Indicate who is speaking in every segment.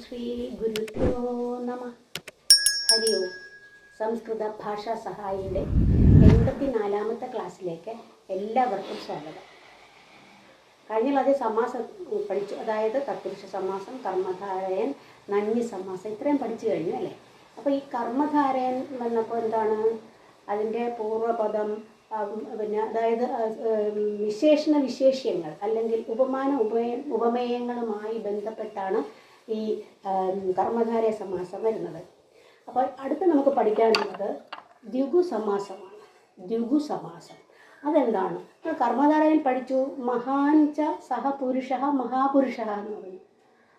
Speaker 1: ശ്രീ ഗുരുഭ്യോ നമ. ഹരി ഓം. സംസ്കൃത ഭാഷാ സഹായിയുടെ 84ാമത്തെ ക്ലാസ്സിലേക്ക് എല്ലാവർക്കും സ്വാഗതം. കഴിഞ്ഞ ക്ലാസ്സിൽ സമാസം പഠിച്ചു, അതായത് തത്പുരുഷ സമാസം, കർമ്മധാരയൻ, നന്ദി സമാസം ഇത്രയും പഠിച്ചു കഴിഞ്ഞു അല്ലേ. അപ്പോൾ ഈ കർമ്മധാരയൻ വന്നപ്പോൾ എന്താണ് അതിൻ്റെ പൂർവ്വപദം, പിന്നെ അതായത് വിശേഷണ വിശേഷ്യങ്ങൾ അല്ലെങ്കിൽ ഉപമേയങ്ങളുമായി ബന്ധപ്പെട്ടാണ് ഈ കർമ്മധാരയ സമാസം വരുന്നത്. അപ്പോൾ അടുത്ത് നമുക്ക് പഠിക്കാനുള്ളത് ദ്വിഗു സമാസമാണ്. ദ്വിഗു സമാസം അതെന്താണ്? കർമ്മധാരയിൽ പഠിച്ചു മഹാൻച സഹ പുരുഷ മഹാപുരുഷ എന്ന് പറഞ്ഞു.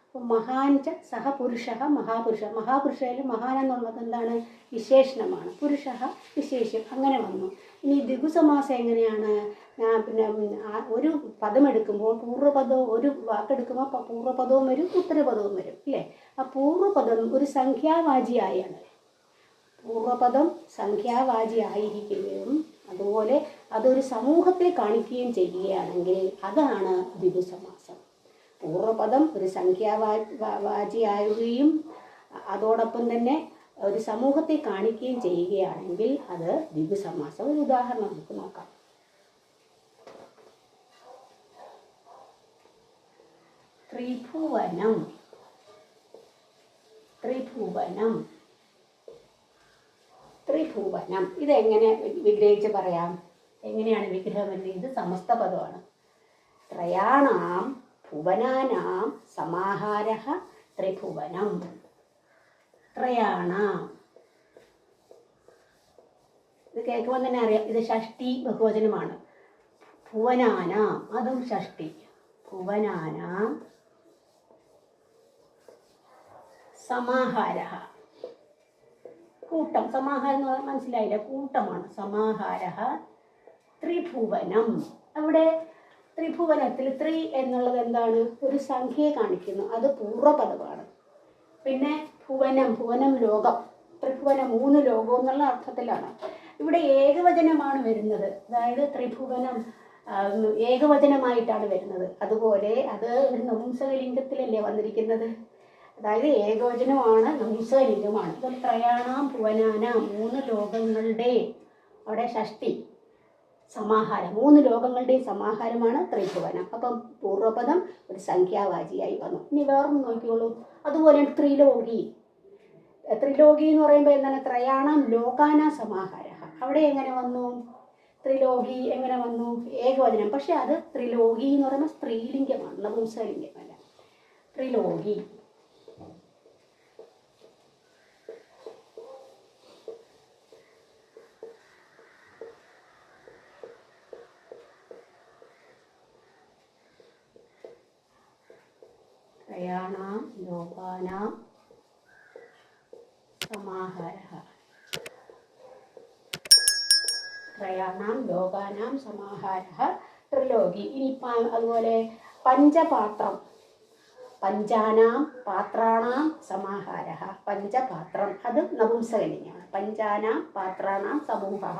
Speaker 1: അപ്പോൾ മഹാൻച സഹ പുരുഷ മഹാപുരുഷ, മഹാപുരുഷയിൽ മഹാൻ എന്നുള്ളത് എന്താണ്? വിശേഷണമാണ്. പുരുഷ വിശേഷ്യം, അങ്ങനെ വന്നു. ഇനി ദ്വിഗുസമാസം എങ്ങനെയാണ്? പിന്നെ ഒരു പദം എടുക്കുമ്പോൾ പൂർവ്വപദവും, ഒരു വാക്കെടുക്കുമ്പോൾ പൂർവ്വപദവും വരും ഉത്തരപദവും വരും ഇല്ലേ. ആ പൂർവ്വപദം ഒരു സംഖ്യാവാചിയായാണ്. പൂർവ്വപദം സംഖ്യാവാചി ആയിരിക്കുകയും അതുപോലെ അതൊരു സമൂഹത്തെ കാണിക്കുകയും ചെയ്യുകയാണെങ്കിൽ അതാണ് ദ്വിഗുസമാസം. പൂർവ്വപദം ഒരു സംഖ്യാവാചിയാവുകയും അതോടൊപ്പം തന്നെ ഒരു സമൂഹത്തെ കാണിക്കുകയും ചെയ്യുകയാണെങ്കിൽ അത് ദ്വിഗുസമാസം. ഒരു ഉദാഹരണം നമുക്ക് നോക്കാം. ത്രിഭുവനം. ത്രിഭുവനം. ത്രിഭുവനം ഇതെങ്ങനെ വിഗ്രഹിച്ച് പറയാം? എങ്ങനെയാണ് വിഗ്രഹം? ഇത് സമസ്ത പദമാണ്. ത്രയാണാം ഭുവനാനാം സമാഹാരഃ ത്രിഭുവനം. ത്രയാണാം, ഇത് കേൾക്കുമ്പോൾ തന്നെ അറിയാം ഇത് ഷഷ്ടി ബഹുവചനമാണ്. ഭുവനാനാം അതും ഷഷ്ടി. ഭുവനാനാം സമാഹാരഃ കൂട്ടം. സമാഹാരം എന്ന് പറഞ്ഞാൽ മനസ്സിലായില്ല, കൂട്ടമാണ്. സമാഹാരഃ ത്രിഭുവനം. അവിടെ ത്രിഭുവനത്തിൽ ത്രി എന്നുള്ളത് എന്താണ്? ഒരു സംഖ്യയെ കാണിക്കുന്നു, അത് പൂർവ്വപദമാണ്. പിന്നെ ഭുവനം, ഭുവനം ലോകം. ത്രിഭുവനം 3 ലോകം എന്നുള്ള അർത്ഥത്തിലാണ്. ഇവിടെ ഏകവചനമാണ് വരുന്നത്, അതായത് ത്രിഭുവനം ഏകവചനമായിട്ടാണ് വരുന്നത്. അതുപോലെ അത് ഒരു നപുംസകലിംഗത്തിലല്ലേ വന്നിരിക്കുന്നത്, അതായത് ഏകവചനമാണ്, നപുംസകലിംഗമാണ്. ഇപ്പോൾ ത്രയാണാം ഭുവനാനാം 3 ലോകങ്ങളുടെ, അവിടെ ഷഷ്ടി സമാഹാരം, 3 ലോകങ്ങളുടെയും സമാഹാരമാണ് ത്രിഭുവനം. അപ്പം പൂർവ്വപദം ഒരു സംഖ്യാവാചിയായി വന്നു. ഇനി വേറൊന്ന് നോക്കിക്കോളൂ. അതുപോലെ ത്രിലോകി. ത്രിലോകി എന്ന് പറയുമ്പോൾ എന്താണ്? ത്രയാണാം ലോകാന സമാഹാര. അവിടെ എങ്ങനെ വന്നു? ത്രിലോകി എങ്ങനെ വന്നു? ഏകവചനം. പക്ഷെ അത് ത്രിലോകി എന്ന് പറയുമ്പോൾ സ്ത്രീലിംഗമാണ്, നപുംസകലിംഗമല്ല. ത്രിലോകി. ത്രയാണാം ലോകാനാം സമാഹാരഃ. ത്രയാണാം ലോകാനാം സമാഹാരഃ ത്രിലോകി. ഇനി അതുപോലെ പഞ്ചപാത്രം. പഞ്ചാനാം പാത്രാണാം സമാഹാരഃ. പഞ്ചപാത്രം അത് നപുംസകലിംഗമാണ്. പഞ്ചാനാം പാത്രാണാം സമൂഹഃ.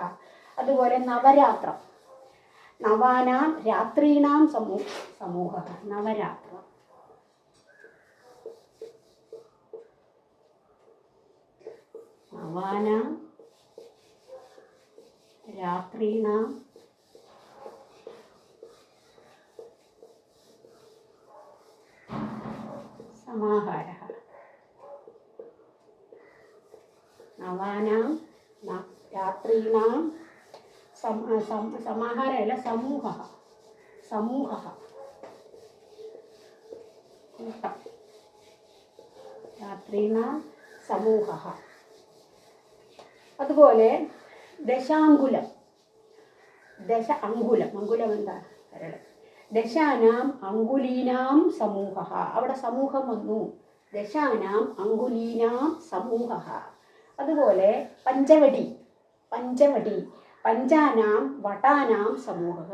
Speaker 1: അതുപോലെ നവരാത്രം. നവാനാം രാത്രീണാം സമൂഹഃ. നവരാത്രം. നവാനാം രാത്രീണാം സമാഹാരഃ. നവാനാം രാത്രീണാം സമാഹാരമല്ല, സമൂഹഃ. സമൂഹഃ കൂട്ടം. രാത്രീണാം സമൂഹഃ. അതുപോലെ ദശാങ്കുലം. അങ്കുലം എന്താ? കരട്. ദശാനാം അങ്കുലീനാം സമൂഹഃ. അവിടെ സമൂഹം വന്നു. ദശാനാം അങ്കുലീനാം സമൂഹഃ. അതുപോലെ പഞ്ചവടി. പഞ്ചാനാം വടാനാം സമൂഹഃ.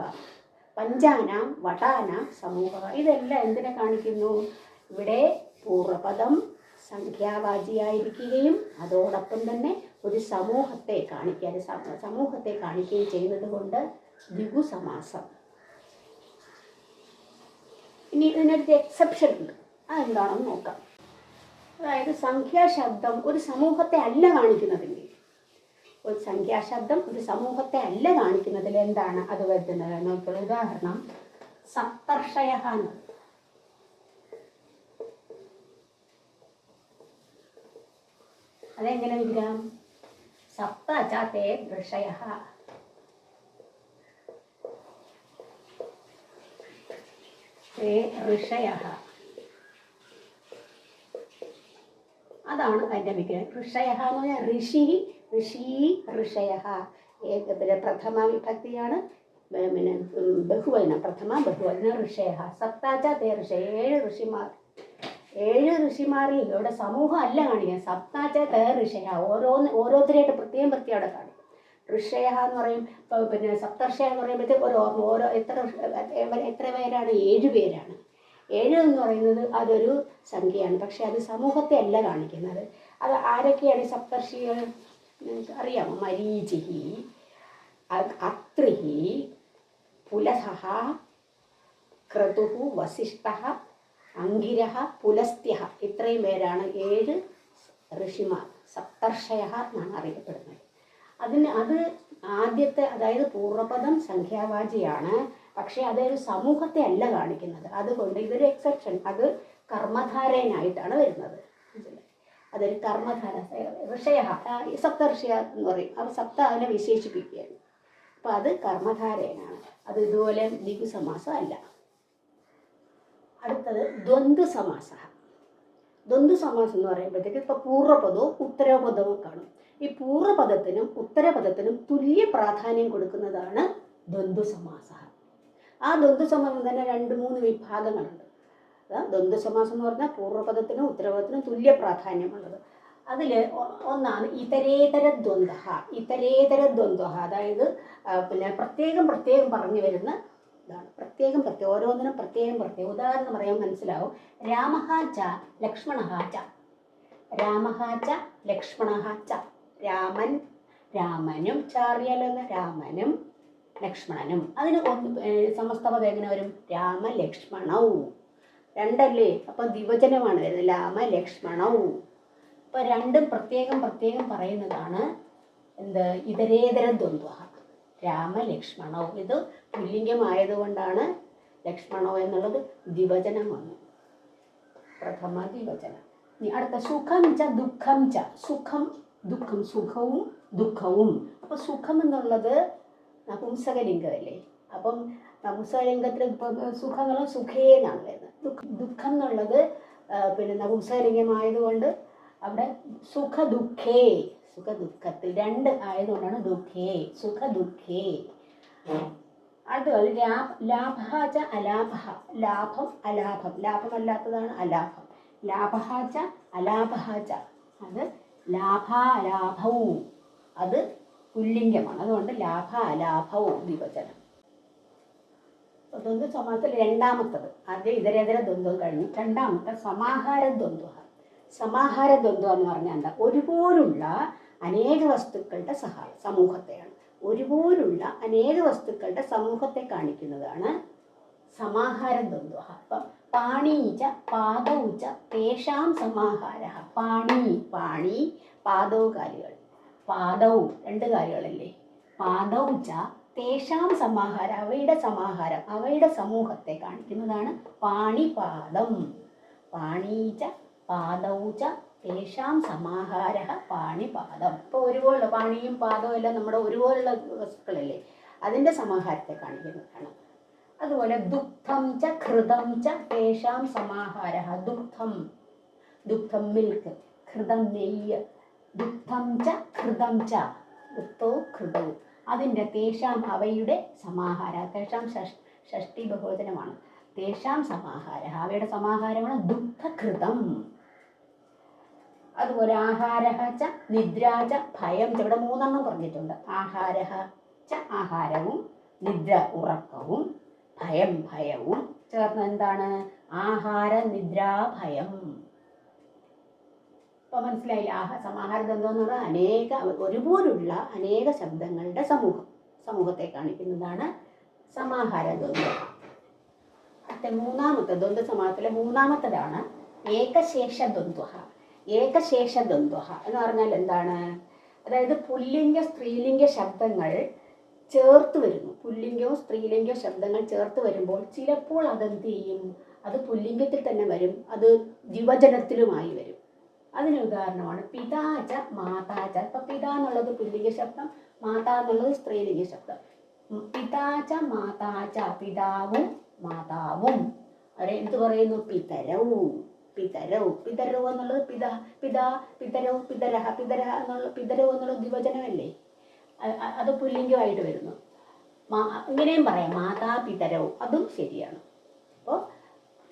Speaker 1: പഞ്ചാനാം വടാനാം സമൂഹഃ. ഇതെല്ലാം എന്തിനെ കാണിക്കുന്നു? ഇവിടെ പൂർവ്വപദം സംഖ്യാവാചിയായിരിക്കുകയും അതോടൊപ്പം തന്നെ ഒരു സമൂഹത്തെ കാണിക്കുകയും ചെയ്യുന്നത് കൊണ്ട് ദ്വിഗുസമാസം. ഇനി ഇതിനൊരു എക്സെപ്ഷൻ ഉണ്ട്, അതെന്താണെന്ന് നോക്കാം. അതായത് സംഖ്യാശബ്ദം ഒരു സമൂഹത്തെ അല്ല കാണിക്കുന്നതെങ്കിൽ, ഒരു സംഖ്യാശബ്ദം ഒരു സമൂഹത്തെ അല്ല കാണിക്കുന്നതിൽ എന്താണ് അത് വരുന്നത് നോക്കുള്ള ഉദാഹരണം സപ്തർഷയ. അതെങ്ങനെ വിഗ്രഹം? സപ്ത ചേ ഋഷയ, ഋഷയ, അതാണ് അതിൻ്റെ വിഗ്രഹം. ഋഷയ എന്ന് പറഞ്ഞാൽ ഋഷി, ഋഷി, ഋഷയ. പിന്നെ പ്രഥമ വിഭക്തിയാണ്, പിന്നെ ബഹുവചനം, പ്രഥമ ബഹുവചനം ഋഷയ. സപ്താച തേ ഋഷയ, 7 ഋഷിമാർ. 7 ഋഷിമാരിൽ ഇവിടെ സമൂഹം അല്ല കാണിക്കുന്നത്. സപ്താച തേ ഋഷയ, ഓരോരുത്തരായിട്ട് പ്രത്യേകം അവിടെ കാണിക്കും. ഋഷയ എന്ന് പറയും, പിന്നെ സപ്തർഷയ എന്ന് പറയുമ്പോഴത്തേക്ക് ഓരോ എത്ര പേരാണ്? 7 പേരാണ്. 7 എന്ന് പറയുന്നത് അതൊരു സംഖ്യയാണ്, പക്ഷെ അത് സമൂഹത്തെ അല്ല കാണിക്കുന്നത്. അത് ആരൊക്കെയാണ് സപ്തർഷികൾ? നിങ്ങൾക്ക് അറിയാമോ? മരീചിഹി, അത്രിഹി, പുലഹ, ക്രതുഹു, വസിഷ്ഠ, അങ്കിരഹ, പുലസ്ത്യ. ഇത്രയും പേരാണ് 7 ഋഷിമാർ, സപ്തർഷയ എന്നാണ് അറിയപ്പെടുന്നത്. അത് ആദ്യത്തെ, അതായത് പൂർവപദം സംഖ്യാവാചിയാണ്, പക്ഷേ അതൊരു സമൂഹത്തെ അല്ല കാണിക്കുന്നത്. അതുകൊണ്ട് ഇതൊരു എക്സെപ്ഷൻ, അത് കർമ്മധാരനായിട്ടാണ് വരുന്നത്. അതൊരു കർമ്മധാര. ഋഷയ സപ്തർഷയ എന്ന് പറയും, അവർ സപ്ത അതിനെ വിശേഷിപ്പിക്കുകയാണ്. അപ്പോൾ അത് കർമ്മധാരനാണ്. അത് ഇതുപോലെ ദ്വിഗുസമാസം അല്ല. അടുത്തത് ദ്വന്ദ്വസമാസ. ദ്വന്ദ്വസമാസം എന്ന് പറയുമ്പോഴത്തേക്ക് ഇപ്പോൾ പൂർവ്വപദവും ഉത്തരപദവും കാണും. ഈ പൂർവ്വപദത്തിനും ഉത്തരപദത്തിനും തുല്യ പ്രാധാന്യം കൊടുക്കുന്നതാണ് ദ്വന്ദ്വസമാസ. ആ ദ്വന്ദ്വസമാസം തന്നെ 2-3 വിഭാഗങ്ങളുണ്ട്. ദ്വന്ദ്വസമാസം എന്ന് പറഞ്ഞാൽ പൂർവ്വപദത്തിനും ഉത്തരപദത്തിനും തുല്യ പ്രാധാന്യമുള്ളത്. അതിൽ ഒന്നാണ് ഇതരേതര ദ്വന്ദ്വ. ഇതരേതര ദ്വന്ദ്വ അതായത് പിന്നെ പ്രത്യേകം പറഞ്ഞു വരുന്ന ഇതാണ്. പ്രത്യേകം ഓരോന്നിനും പ്രത്യേകം. ഉദാഹരണം പറയാൻ മനസ്സിലാവും. രാമഃ ച ലക്ഷ്മണഃ ച. രാമഃ ച ലക്ഷ്മണഃ ച. രാമനും ചാറിയാലോ, രാമനും ലക്ഷ്മണനും. അതിന് സമസ്തപദം എങ്ങനെ വരും? രാമലക്ഷ്മണൗ. 2 അല്ലേ? അപ്പം ദ്വിവചനമാണ് വരുന്നത്, രാമലക്ഷ്മണൗ. അപ്പം 2ഉം പ്രത്യേകം പറയുന്നതാണ് എന്ത്? ഇതരേതര ദ്വന്ദ്വ. രാമലക്ഷ്മണൗ. ഇത് പുല്ലിംഗമായതുകൊണ്ടാണ് ലക്ഷ്മണോ എന്നുള്ളത് ദ്വിവചനം വന്നു, പ്രഥമ ദ്വിവചനം. ഇനി അടുത്ത സുഖം ച ദുഃഖം ച. സുഖം ദുഃഖം, സുഖവും ദുഃഖവും. അപ്പോൾ സുഖം എന്നുള്ളത് നപുംസകലിംഗമല്ലേ? അപ്പം നപുംസകലിംഗത്തിൽ ഇപ്പം സുഖങ്ങളും സുഖേ എന്നാണ് വരുന്നത്. ദുഃഖം എന്നുള്ളത് പിന്നെ നപുംസകലിംഗമായതുകൊണ്ട് അവിടെ സുഖദുഃഖേ, സുഖദുഃഖത്തിൽ 2 ആയതുകൊണ്ടാണ് ദുഃഖേ, സുഖദുഃഖേ. അതുപോലെ ലാഭഃ ച അലാഭഃ. ലാഭം അലാഭം, ലാഭമല്ലാത്തതാണ് അലാഭം. ലാഭഃ ച അലാഭഃ ച. അത് ലാഭാലാഭവും, അത് പുല്ലിംഗമാണ്. അതുകൊണ്ട് ലാഭ അലാഭൗ ദ്വിവചനം. ദ്വന്ദ്വ സമാസത്തിൽ രണ്ടാമത്തത്, ആദ്യം ഇതരേതര ദ്വന്ദ്വം കഴിഞ്ഞു. രണ്ടാമത്തെ സമാഹാര ദ്വന്ദ്വ. സമാഹാര ദ്വന്ദ്വം എന്ന് പറഞ്ഞാൽ എന്താ? ഒരുപോലുള്ള അനേക വസ്തുക്കളുടെ സമൂഹത്തെയാണ്. ഒരുപോലുള്ള അനേക വസ്തുക്കളുടെ സമൂഹത്തെ കാണിക്കുന്നതാണ് സമാഹാര ദ്വന്ദ്വ. അപ്പം പാണീച്ച പാദൗച്ച തേഷാം സമാഹാര. പാണി പാദൗ കാലുകൾ. പാദൗ 2 കാലുകളല്ലേ? പാദൗച്ച തേഷാം സമാഹാര, അവയുടെ സമാഹാരം, അവയുടെ സമൂഹത്തെ കാണിക്കുന്നതാണ് പാണിപാദം. പാണീച്ച പാദൗച്ച തേഷാം സമാഹാര പാണിപാദം. ഇപ്പോൾ ഒരുപോലുള്ള പാണിയും പാദവും എല്ലാം നമ്മുടെ ഒരുപോലുള്ള വസ്തുക്കളല്ലേ, അതിൻ്റെ സമാഹാരത്തെ കാണിക്കുന്നതാണ്. അതുപോലെ ദുഗ്ധം ച ഘൃതം ച തേഷാം സമാഹാര. ദുഗ്ധം മിൽക്ക്, ഘൃതം നെയ്യ്. ദുഗ്ധം ച ഘൃതം ച, ദുഗ്ധവും ഘൃതവും, അതിൻ്റെ തേഷാം അവയുടെ സമാഹാര. തേഷാം ഷഷ്ടി ബഹുവചനമാണ്. തേഷാം സമാഹാര, അവയുടെ സമാഹാരമാണ് ദുഗ്ധഘൃതം. അതുപോലെ ആഹാരഃ ച നിദ്രാ ച ഭയം. ഇവിടെ 3 പറഞ്ഞിട്ടുണ്ട്. ആഹാരഃ ച ആഹാരവും, നിദ്ര ഉറക്കവും, ഭയവും ചേർന്ന് എന്താണ്? ആഹാര നിദ്രാ ഭയം. ഇപ്പം മനസ്സിലായില്ല? സമാഹാര ദ്വന്ദ്വം എന്ന് പറഞ്ഞാൽ ഒരുപോലുള്ള അനേക ശബ്ദങ്ങളുടെ സമൂഹത്തെ കാണിക്കുന്നതാണ് സമാഹാര ദ്വന്ദ്വം. അടുത്ത മൂന്നാമത്തെ ദ്വന്ദ്വ സമാസത്തിലെ മൂന്നാമത്തേതാണ് ഏകശേഷ ദ്വന്ദ്വ. ഏകശേഷ ദ്വന്ദ്വ എന്ന് പറഞ്ഞാൽ എന്താണ്? അതായത് പുല്ലിംഗ സ്ത്രീലിംഗ ശബ്ദങ്ങൾ ചേർത്ത് വരുന്നു. പുല്ലിംഗവും സ്ത്രീലിംഗ ശബ്ദങ്ങൾ ചേർത്ത് വരുമ്പോൾ ചിലപ്പോൾ അതെന്ത് ചെയ്യും? അത് പുല്ലിംഗത്തിൽ തന്നെ വരും, അത് ദ്വിവചനത്തിലുമായി വരും. അതിന് ഉദാഹരണമാണ് പിതാച മാതാച. ഇപ്പം പിതാ എന്നുള്ളത് പുല്ലിംഗ ശബ്ദം, മാതാ എന്നുള്ളത് സ്ത്രീലിംഗ ശബ്ദം. പിതാച മാതാച, പിതാവും മാതാവും. അവരെ എന്ത് പറയുന്നു? പിതരവും. പിതരവും പിതരവ് എന്നുള്ളത് പിതാ പിതരവ് പിതരഹ. പിതരവ് എന്നുള്ളത് ദ്വിവചനമല്ലേ, അത് പുല്ലിംഗമായിട്ട് വരുന്നു. ഇങ്ങനെയും പറയാം മാതാ പിതരവും, അതും ശരിയാണ്. അപ്പോൾ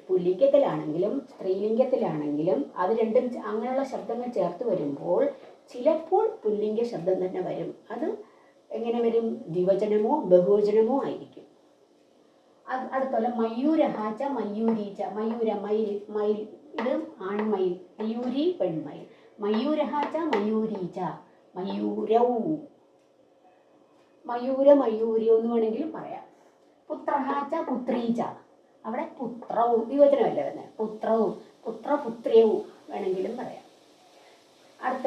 Speaker 1: പുല്ലിംഗത്തിലാണെങ്കിലും സ്ത്രീലിംഗത്തിലാണെങ്കിലും അത് രണ്ടും അങ്ങനെയുള്ള ശബ്ദങ്ങൾ ചേർത്ത് വരുമ്പോൾ ചിലപ്പോൾ പുല്ലിംഗ ശബ്ദം തന്നെ വരും. അത് എങ്ങനെ വരും? ദ്വിവചനമോ ബഹുവചനമോ ആയിരിക്കും. അടുത്തോലെ മയൂരഹാച്ച മയൂരീച്ച. മയൂര മയിൽ, ഇത് ആൺമയിൽ, മയൂരി പെൺമയിൽ. മയൂരഹാച്ച മയൂരീച്ച, മയൂരവും. മയൂരി എന്ന് വേണമെങ്കിലും പറയാം. പുത്രഹാച്ച പുത്രീച്ച, അവിടെ പുത്രവും ദ്വിവചനമല്ലേ വരുന്നത്. പുത്രവും പുത്രപുത്ര്യവും വേണമെങ്കിലും പറയാം. അടുത്ത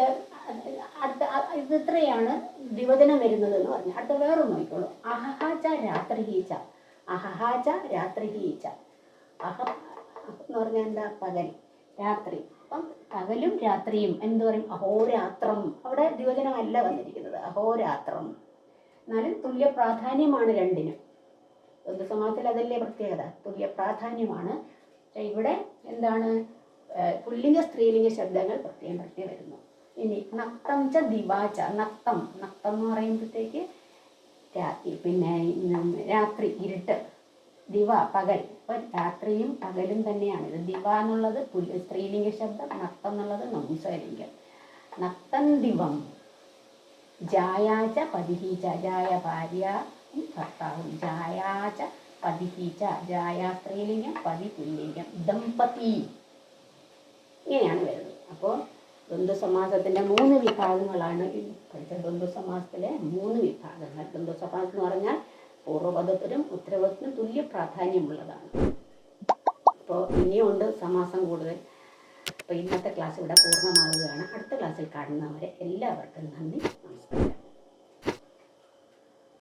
Speaker 1: ഇത് ഇത്രയാണ് ദ്വിവചനം വരുന്നത് എന്ന് പറഞ്ഞു. അടുത്ത വേറൊന്നും നോക്കിക്കോളൂ. അഹഹാച്ച രാത്രിഹീച്ച. അഹഹാച്ച രാത്രിഹീച്ച. എന്ന് പറഞ്ഞാൽ എന്താ? പകൽ, രാത്രി. അപ്പം പകലും രാത്രിയും എന്ത് പറയും? അഹോരാത്രം. അവിടെ ദ്വിവചനമല്ല വന്നിരിക്കുന്നത്, അഹോരാത്രം. എന്നാലും തുല്യ പ്രാധാന്യമാണ് രണ്ടിനും. സമാസത്തിൽ അതല്ലേ പ്രത്യേകത, തുല്യ പ്രാധാന്യമാണ്. പക്ഷെ ഇവിടെ എന്താണ്? പുല്ലിംഗ സ്ത്രീലിംഗ ശബ്ദങ്ങൾ പ്രത്യേകം വരുന്നു. ഇനി നക്തം ച ദിവാച. നക്തം എന്ന് പറയുമ്പോഴത്തേക്ക് പിന്നെ രാത്രി, ഇരുട്ട്. ദിവ പകൽ. അപ്പം രാത്രിയും പകലും തന്നെയാണ് ഇത്. ദിവ എന്നുള്ളത് സ്ത്രീലിംഗ ശബ്ദം, നക്തം എന്നുള്ളത് നപുംസകലിംഗം. നക്തം ദിവം. ജായാച പതിഹീച്ച. ജായ ഭാര്യ ഭർത്താവും. ജായാച പതിഹീച്ച. ജായ സ്ത്രീലിംഗം, പതി പുല്ലിംഗം. ദമ്പതി ഇങ്ങനെയാണ് വരുന്നത്. അപ്പോൾ ദ്വന്ദ്വസമാസത്തിൻ്റെ 3 വിഭാഗങ്ങളാണ് പഠിച്ചത്. ദ്വന്ദ്വസമാസത്തിലെ 3 വിഭാഗങ്ങൾ. ദ്വന്ദ്വസമാസം എന്ന് പറഞ്ഞാൽ പൂർവ്വപദത്തിനും ഉത്തരപദത്തിനും തുല്യ പ്രാധാന്യമുള്ളതാണ്. അപ്പോൾ ഇനിയുണ്ട് സമാസം കൂടുതൽ. അപ്പോൾ ഇന്നത്തെ ക്ലാസ് ഇവിടെ പൂർണ്ണമാവുകയാണ്. അടുത്ത ക്ലാസ്സിൽ കാണുന്നവരെ എല്ലാവർക്കും നന്ദി, നമസ്കാരം.